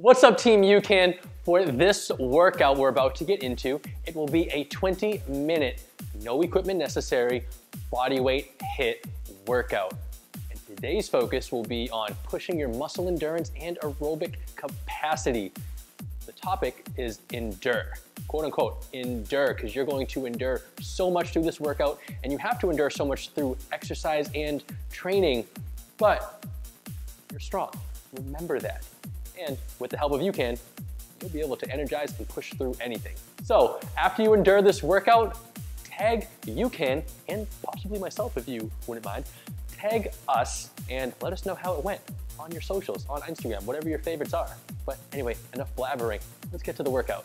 What's up, Team UCAN? For this workout we're about to get into, it will be a 20-minute, no equipment necessary, bodyweight HIIT workout. And today's focus will be on pushing your muscle endurance and aerobic capacity. The topic is endure, quote unquote, endure, because you're going to endure so much through this workout, and you have to endure so much through exercise and training, but you're strong. Remember that. And with the help of UCAN, you'll be able to energize and push through anything. So after you endure this workout, tag UCAN and possibly myself if you wouldn't mind. Tag us and let us know how it went on your socials, on Instagram, whatever your favorites are. But anyway, enough blabbering. Let's get to the workout.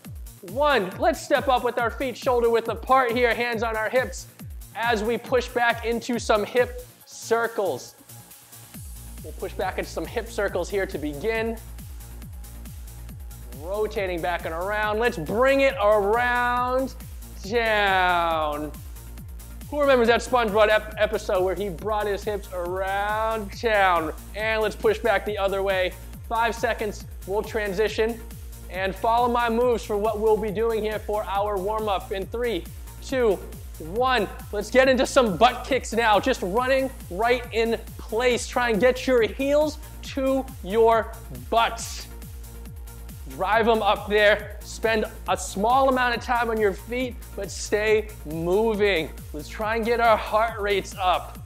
One, let's step up with our feet shoulder width apart here, hands on our hips as we push back into some hip circles. We'll push back into some hip circles here to begin. Rotating back and around. Let's bring it around, down. Who remembers that SpongeBob episode where he brought his hips around town? And let's push back the other way. 5 seconds, we'll transition. And follow my moves for what we'll be doing here for our warm-up in 3, 2, 1. Let's get into some butt kicks now. Just running right in place. Try and get your heels to your butts. Drive them up there. Spend a small amount of time on your feet, but stay moving. Let's try and get our heart rates up.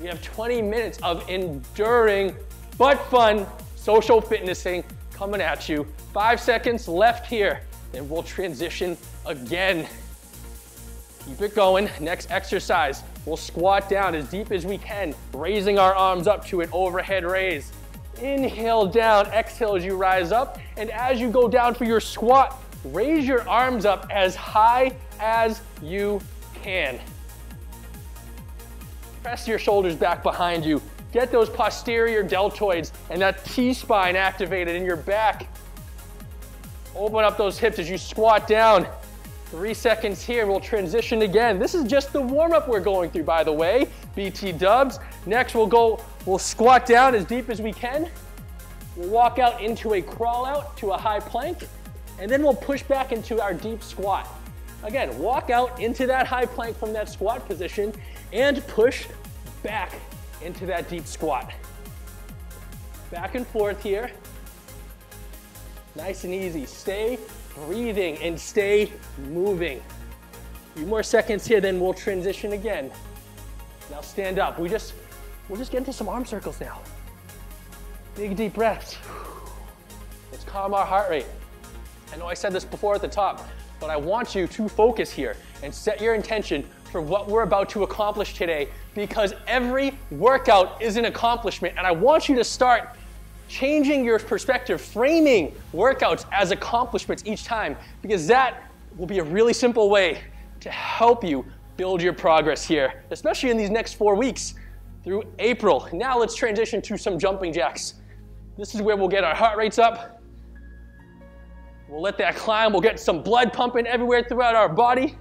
We have 20 minutes of enduring but fun social fitnessing coming at you. 5 seconds left here, then we'll transition again. Keep it going. Next exercise, we'll squat down as deep as we can, raising our arms up to an overhead raise. Inhale down, exhale as you rise up, and as you go down for your squat, raise your arms up as high as you can. Press your shoulders back behind you. Get those posterior deltoids and that T-spine activated in your back. Open up those hips as you squat down. 3 seconds here, we'll transition again. This is just the warm-up we're going through, by the way. BT dubs. Next, we'll squat down as deep as we can. We'll walk out into a crawl out to a high plank, and then we'll push back into our deep squat. Again, walk out into that high plank from that squat position and push back into that deep squat. Back and forth here. Nice and easy. Stay breathing and stay moving. A few more seconds here, then we'll transition again. Now stand up. We'll just get into some arm circles now. Big deep breaths. Let's calm our heart rate. I know I said this before at the top, but I want you to focus here and set your intention for what we're about to accomplish today, because every workout is an accomplishment, and I want you to start changing your perspective, framing workouts as accomplishments each time, because that will be a really simple way to help you build your progress here, especially in these next 4 weeks through April. Now let's transition to some jumping jacks. This is where we'll get our heart rates up. We'll let that climb. We'll get some blood pumping everywhere throughout our body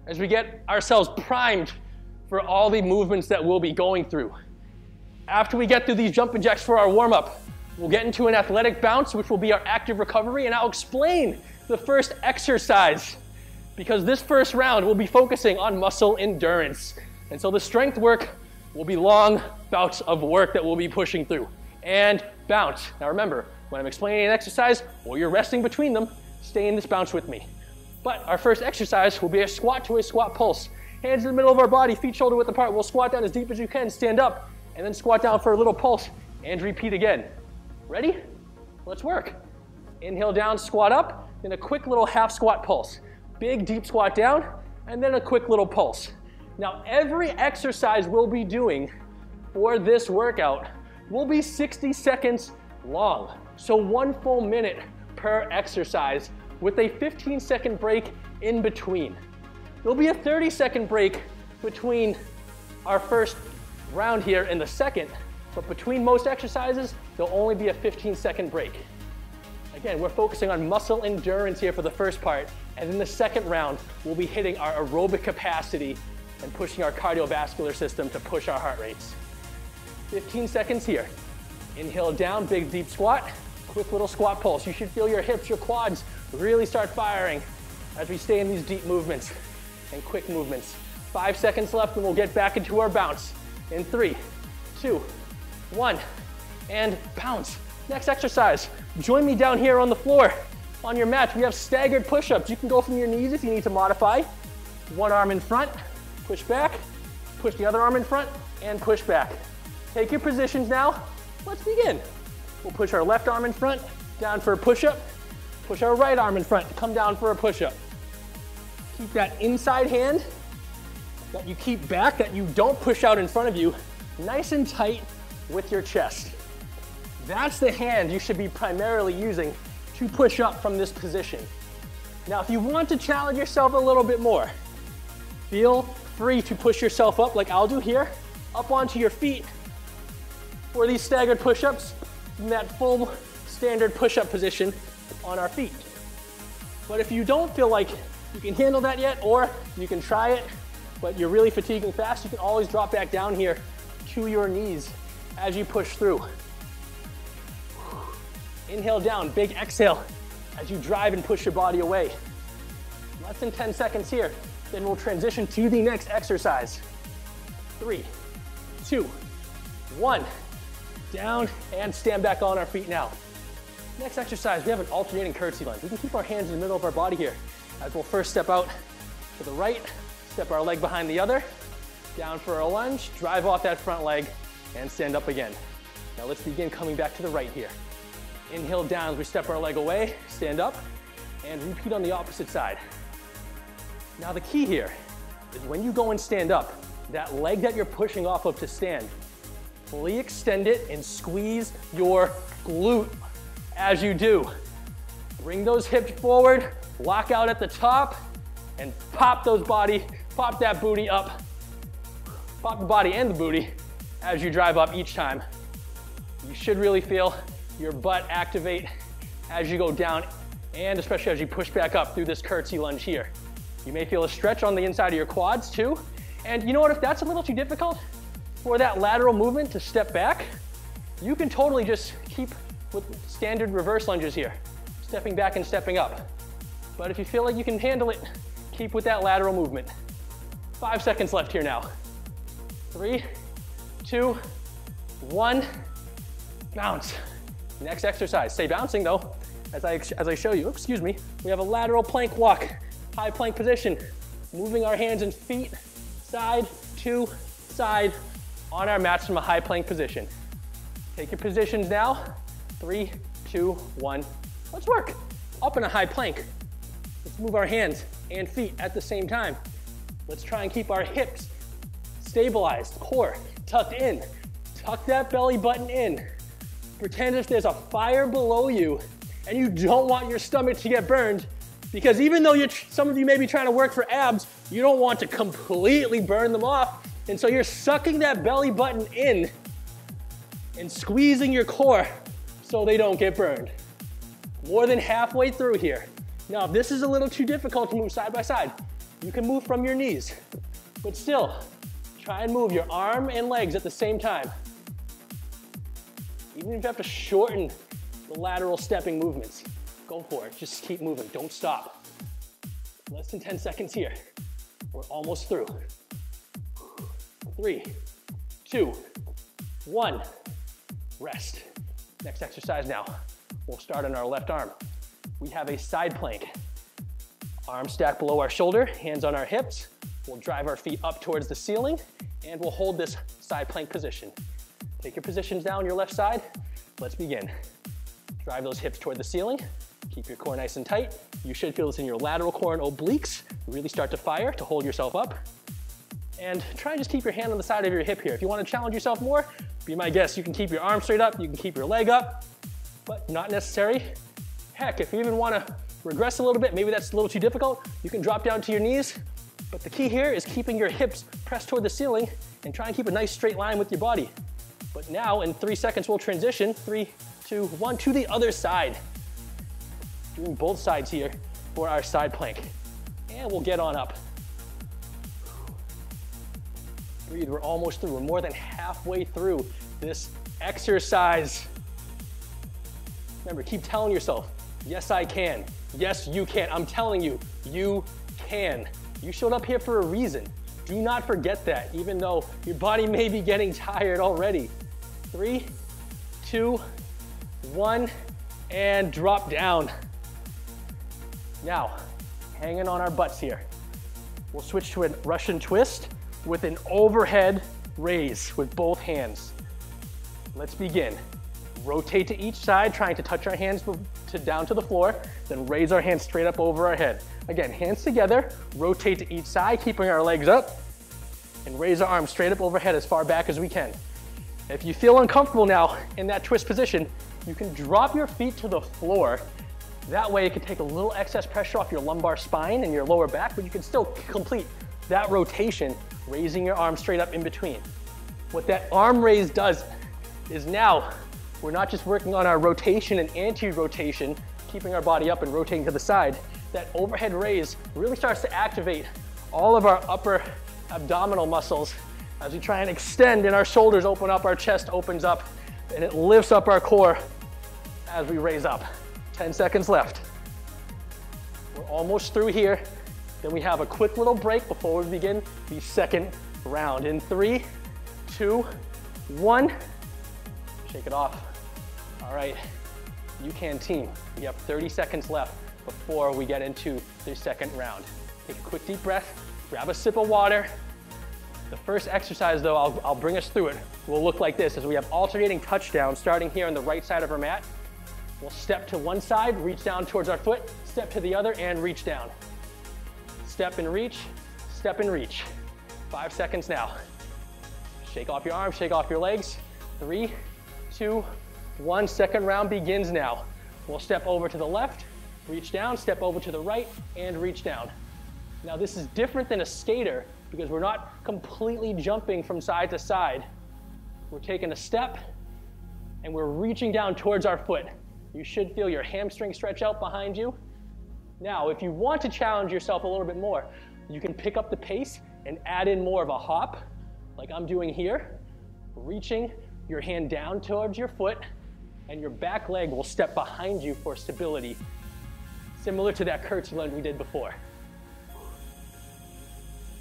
as we get ourselves primed for all the movements that we'll be going through. After we get through these jumping jacks for our warm-up, we'll get into an athletic bounce, which will be our active recovery, and I'll explain the first exercise, because this first round will be focusing on muscle endurance. And so the strength work will be long bouts of work that we'll be pushing through. And bounce. Now remember, when I'm explaining an exercise or you're resting between them, stay in this bounce with me. But our first exercise will be a squat to a squat pulse. Hands in the middle of our body, feet shoulder width apart. We'll squat down as deep as you can, stand up, and then squat down for a little pulse, and repeat again. Ready? Let's work. Inhale down, squat up, then a quick little half squat pulse. Big deep squat down, and then a quick little pulse. Now every exercise we'll be doing for this workout will be 60 seconds long. So 1 full minute per exercise with a 15-second break in between. There'll be a 30-second break between our first round here and the second, but between most exercises, there'll only be a 15-second break. Again, we're focusing on muscle endurance here for the first part, and in the second round, we'll be hitting our aerobic capacity and pushing our cardiovascular system to push our heart rates. 15 seconds here. Inhale down, big deep squat. quick little squat pulse. You should feel your hips, your quads really start firing as we stay in these deep movements and quick movements. 5 seconds left and we'll get back into our bounce. In 3, 2, 1, and bounce. Next exercise, join me down here on the floor. On your mat, we have staggered push-ups. You can go from your knees if you need to modify. One arm in front, push back, push the other arm in front, and push back. Take your positions now. Let's begin. We'll push our left arm in front, down for a push-up. Push our right arm in front, come down for a push-up. Keep that inside hand that you keep back, that you don't push out in front of you, nice and tight with your chest. That's the hand you should be primarily using to push up from this position. Now, if you want to challenge yourself a little bit more, feel free to push yourself up like I'll do here, up onto your feet for these staggered push-ups in that full standard push-up position on our feet. But if you don't feel like you can handle that yet, or you can try it, but you're really fatiguing fast, you can always drop back down here to your knees as you push through. Inhale down, big exhale as you drive and push your body away. Less than 10 seconds here, then we'll transition to the next exercise. 3, 2, 1. Down and stand back on our feet now. Next exercise, we have an alternating curtsy lunge. We can keep our hands in the middle of our body here as we'll first step out to the right, step our leg behind the other, down for a lunge, drive off that front leg, and stand up again. Now let's begin coming back to the right here. Inhale down as we step our leg away, stand up, and repeat on the opposite side. Now the key here is when you go and stand up, that leg that you're pushing off of to stand, fully extend it and squeeze your glute as you do. Bring those hips forward, lock out at the top, and pop that booty up. Pop the body and the booty as you drive up each time. You should really feel your butt activate as you go down, and especially as you push back up through this curtsy lunge here. You may feel a stretch on the inside of your quads too. And you know what, if that's a little too difficult for that lateral movement to step back, you can totally just keep with standard reverse lunges here, stepping back and stepping up. But if you feel like you can handle it, keep with that lateral movement. 5 seconds left here now. 3, 2, 1, bounce. Next exercise, stay bouncing though, as I show you, excuse me, we have a lateral plank walk, high plank position, moving our hands and feet side to side on our mats from a high plank position. Take your positions now. 3, 2, 1, let's work. Up in a high plank. Let's move our hands and feet at the same time. Let's try and keep our hips stabilized, core tucked in. Tuck that belly button in. Pretend as there's a fire below you and you don't want your stomach to get burned, because even though some of you may be trying to work for abs, you don't want to completely burn them off. And so you're sucking that belly button in and squeezing your core so they don't get burned. More than halfway through here. Now, if this is a little too difficult to move side by side, you can move from your knees, but still, try and move your arm and legs at the same time. Even if you have to shorten the lateral stepping movements, go for it. Just keep moving, don't stop. Less than 10 seconds here. We're almost through. 3, 2, 1, rest. Next exercise now. We'll start on our left arm. We have a side plank. Arms stacked below our shoulder, hands on our hips. We'll drive our feet up towards the ceiling, and we'll hold this side plank position. Take your positions down on your left side. Let's begin. Drive those hips toward the ceiling. Keep your core nice and tight. You should feel this in your lateral core and obliques. Really start to fire to hold yourself up. And try and just keep your hand on the side of your hip here. If you want to challenge yourself more, be my guest. You can keep your arm straight up, you can keep your leg up, but not necessary. Heck, if you even want to regress a little bit, maybe that's a little too difficult, you can drop down to your knees. But the key here is keeping your hips pressed toward the ceiling and try and keep a nice straight line with your body. But now in 3 seconds, we'll transition, 3, 2, 1, to the other side. Doing both sides here for our side plank. And we'll get on up. Breathe, we're almost through. We're more than halfway through this exercise. Remember, keep telling yourself, yes, I can. Yes, you can. I'm telling you, you can. You showed up here for a reason. Do not forget that, even though your body may be getting tired already. 3, 2, 1, and drop down. Now, hanging on our butts here. We'll switch to a Russian twist with an overhead raise with both hands. Let's begin. Rotate to each side, trying to touch our hands down to the floor, then raise our hands straight up over our head. Again, hands together, rotate to each side, keeping our legs up, and raise our arms straight up overhead as far back as we can. If you feel uncomfortable now in that twist position, you can drop your feet to the floor. That way it can take a little excess pressure off your lumbar spine and your lower back, but you can still complete that rotation, raising your arms straight up in between. What that arm raise does is now we're not just working on our rotation and anti-rotation, keeping our body up and rotating to the side. That overhead raise really starts to activate all of our upper abdominal muscles as we try and extend and our shoulders open up, our chest opens up, and it lifts up our core as we raise up. 10 seconds left. We're almost through here. Then we have a quick little break before we begin the second round. In 3, 2, 1. Shake it off. All right, you can team. We have 30 seconds left before we get into the second round. Take a quick deep breath, grab a sip of water. The first exercise though, I'll bring us through it, will look like this as we have alternating touchdowns starting here on the right side of our mat. We'll step to one side, reach down towards our foot, step to the other and reach down. Step and reach, step and reach. 5 seconds now. Shake off your arms, shake off your legs. 3, 2, 1. Second round begins now. We'll step over to the left, reach down, step over to the right, and reach down. Now this is different than a skater because we're not completely jumping from side to side. We're taking a step and we're reaching down towards our foot. You should feel your hamstring stretch out behind you. Now, if you want to challenge yourself a little bit more, you can pick up the pace and add in more of a hop, like I'm doing here, reaching your hand down towards your foot, and your back leg will step behind you for stability, similar to that Kurtzlund we did before.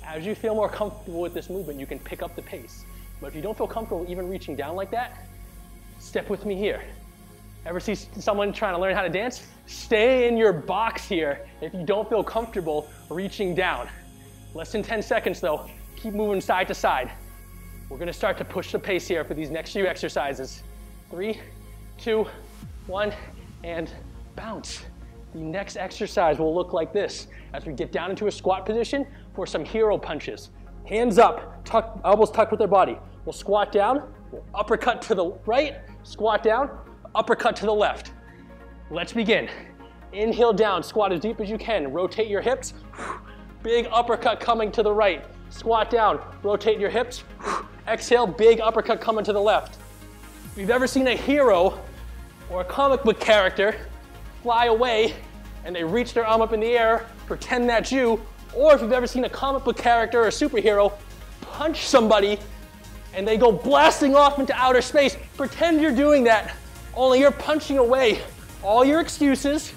As you feel more comfortable with this movement, you can pick up the pace. But if you don't feel comfortable even reaching down like that, step with me here. Ever see someone trying to learn how to dance? Stay in your box here if you don't feel comfortable reaching down. Less than 10 seconds though. Keep moving side to side. We're gonna start to push the pace here for these next few exercises. 3, 2, 1, and bounce. The next exercise will look like this as we get down into a squat position for some hero punches. Hands up, elbows tucked with their body. We'll squat down, we'll uppercut to the right, squat down, uppercut to the left. Let's begin. Inhale down, squat as deep as you can. Rotate your hips. Big uppercut coming to the right. Squat down, rotate your hips. Exhale, big uppercut coming to the left. If you've ever seen a hero or a comic book character fly away and they reach their arm up in the air, pretend that's you, or if you've ever seen a comic book character or a superhero punch somebody and they go blasting off into outer space, pretend you're doing that, only you're punching away all your excuses,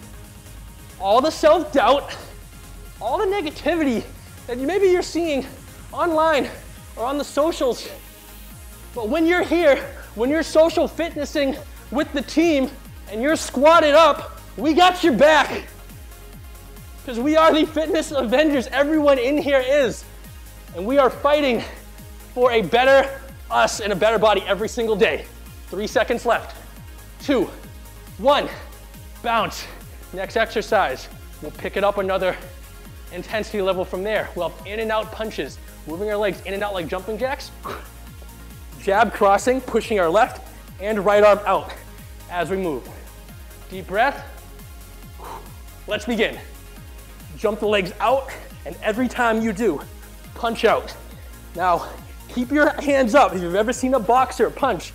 all the self-doubt, all the negativity that maybe you're seeing online or on the socials. But when you're here, when you're social fitnessing with the team and you're squatted up, we got your back. Because we are the fitness Avengers. Everyone in here is. And we are fighting for a better us and a better body every single day. 3 seconds left. 2, 1, bounce. Next exercise, we'll pick it up another intensity level from there. We'll have in and out punches, moving our legs in and out like jumping jacks. Jab crossing, pushing our left and right arm out as we move. Deep breath. Let's begin. Jump the legs out, and every time you do, punch out. Now, keep your hands up. If you've ever seen a boxer punch,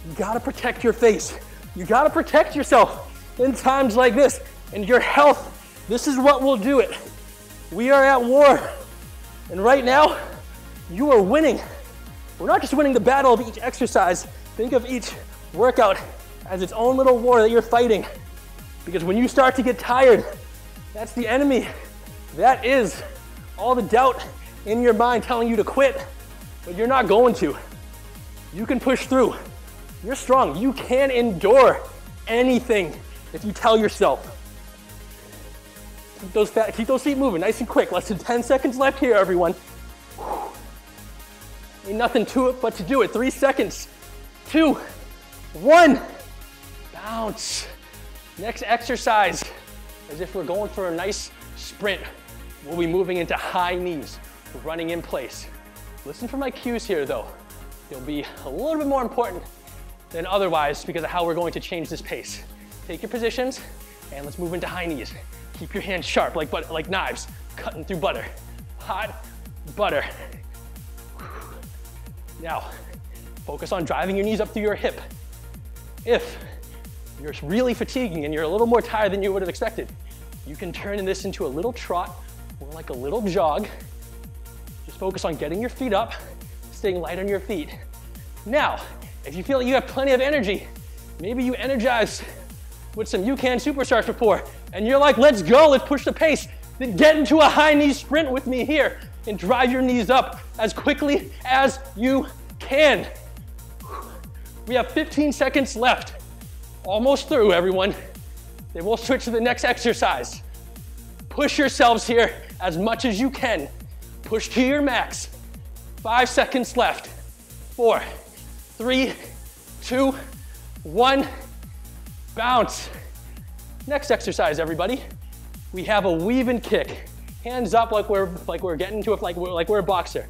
you gotta protect your face. You gotta protect yourself in times like this. And your health, this is what will do it. We are at war. And right now, you are winning. We're not just winning the battle of each exercise. Think of each workout as its own little war that you're fighting. Because when you start to get tired, that's the enemy. That is all the doubt in your mind telling you to quit, but you're not going to. You can push through. You're strong. You can endure anything if you tell yourself. Keep those feet moving nice and quick. Less than 10 seconds left here, everyone. Ain't nothing to it but to do it. 3 seconds. 2, 1. Bounce. Next exercise, as if we're going for a nice sprint, we'll be moving into high knees, running in place. Listen for my cues here though. They'll be a little bit more important than otherwise because of how we're going to change this pace. Take your positions and let's move into high knees. Keep your hands sharp like knives, cutting through butter. Hot butter. Now, focus on driving your knees up through your hip. If you're really fatiguing and you're a little more tired than you would have expected, you can turn this into a little trot or like a little jog. Just focus on getting your feet up, staying light on your feet. Now, if you feel like you have plenty of energy, maybe you energize with some UCAN Superstars before, and you're like, let's go, let's push the pace, then get into a high knee sprint with me here and drive your knees up as quickly as you can. We have 15 seconds left. Almost through, everyone. Then we'll switch to the next exercise. Push yourselves here as much as you can. Push to your max. 5 seconds left. 4, 3, 2, 1. Bounce. Next exercise, everybody. We have a weave and kick. Hands up like we're getting into it, like we're a boxer.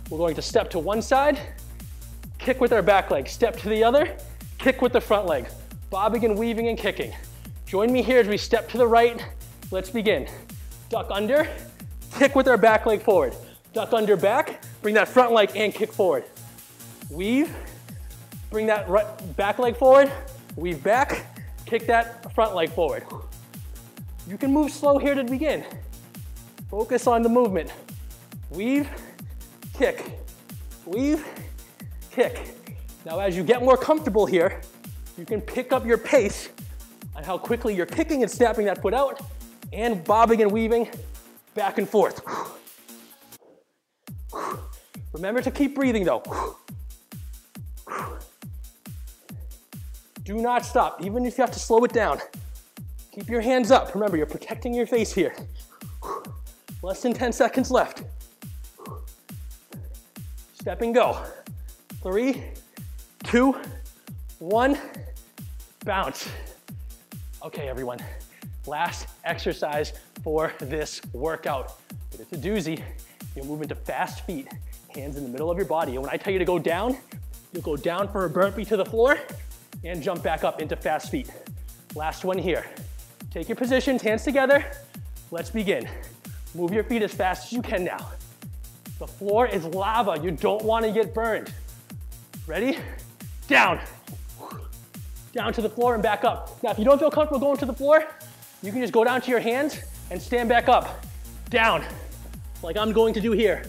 We're going to step to one side, kick with our back leg, step to the other, kick with the front leg. Bobbing and weaving and kicking. Join me here as we step to the right. Let's begin. Duck under, kick with our back leg forward. Duck under back, bring that front leg and kick forward. Weave, bring that right back leg forward, weave back, kick that front leg forward. You can move slow here to begin. Focus on the movement. Weave, kick, weave, kick. Now as you get more comfortable here, you can pick up your pace on how quickly you're kicking and snapping that foot out and bobbing and weaving back and forth. Remember to keep breathing though. Do not stop, even if you have to slow it down. Keep your hands up. Remember, you're protecting your face here. Less than 10 seconds left. Step and go. 3, 2, 1. Bounce. Okay, everyone. Last exercise for this workout. But it's a doozy. You'll move into fast feet, hands in the middle of your body. And when I tell you to go down, you'll go down for a burpee to the floor and jump back up into fast feet. Last one here. Take your positions, hands together. Let's begin. Move your feet as fast as you can now. The floor is lava. You don't want to get burned. Ready? Down. Down to the floor and back up. Now, if you don't feel comfortable going to the floor, you can just go down to your hands and stand back up. Down, like I'm going to do here.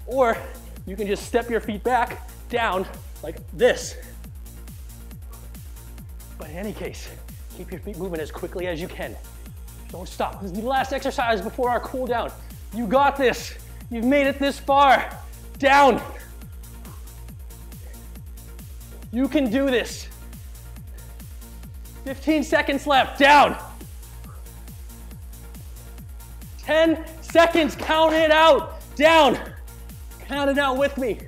Or you can just step your feet back, down, like this. But in any case, keep your feet moving as quickly as you can. Don't stop. This is the last exercise before our cool down. You got this. You've made it this far. Down. You can do this. 15 seconds left. Down. 10 seconds. Count it out. Down. Count it out with me.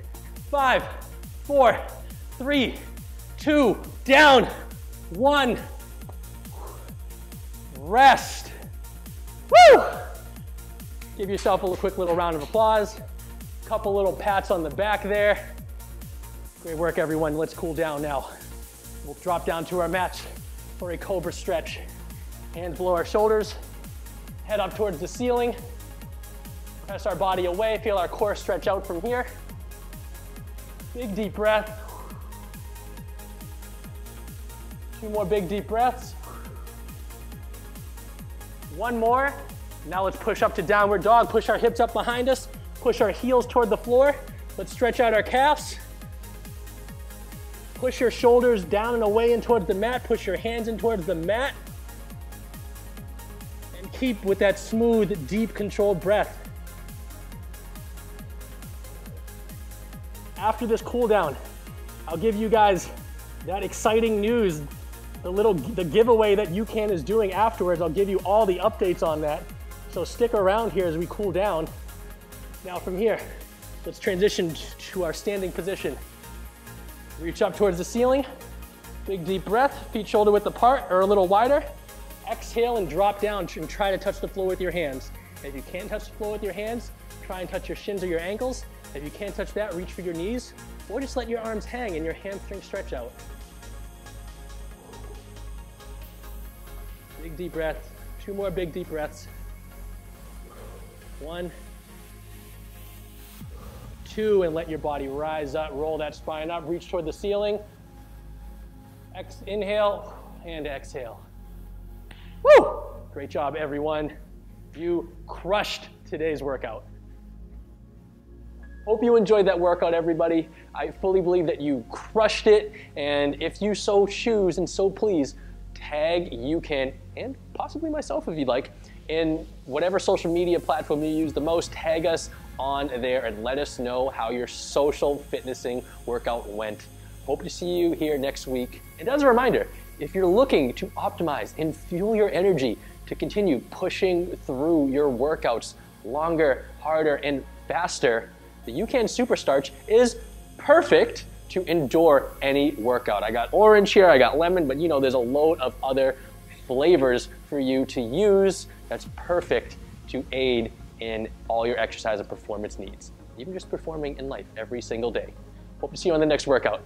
5, 4, 3, 2, down. 1. Rest. Woo! Give yourself a quick little round of applause. Couple little pats on the back there. Great work, everyone. Let's cool down now. We'll drop down to our mats for a cobra stretch. Hands below our shoulders. Head up towards the ceiling. Press our body away. Feel our core stretch out from here. Big deep breath. 2 more big deep breaths. 1 more. Now let's push up to downward dog. Push our hips up behind us. Push our heels toward the floor. Let's stretch out our calves. Push your shoulders down and away and towards the mat. Push your hands in towards the mat. And keep with that smooth, deep, controlled breath. After this cool down, I'll give you guys that exciting news, the giveaway that UCAN is doing afterwards. I'll give you all the updates on that. So stick around here as we cool down. Now from here, let's transition to our standing position. Reach up towards the ceiling. Big deep breath, feet shoulder width apart or a little wider. Exhale and drop down and try to touch the floor with your hands. If you can't touch the floor with your hands, try and touch your shins or your ankles. If you can't touch that, reach for your knees, or just let your arms hang and your hamstrings stretch out. Big deep breath, 2 more big deep breaths. 1, 2, and let your body rise up, roll that spine up, reach toward the ceiling. Inhale and exhale. Woo! Great job, everyone. You crushed today's workout. Hope you enjoyed that workout, everybody. I fully believe that you crushed it, and if you so choose and so please, tag UCAN and possibly myself if you'd like, in whatever social media platform you use the most. Tag us on there and let us know how your social fitnessing workout went. Hope to see you here next week. And as a reminder, if you're looking to optimize and fuel your energy to continue pushing through your workouts longer, harder, and faster, the UCAN Superstarch is perfect to endure any workout. I got orange here, I got lemon, but you know, there's a load of other flavors for you to use that's perfect to aid in all your exercise and performance needs, even just performing in life every single day. Hope to see you on the next workout.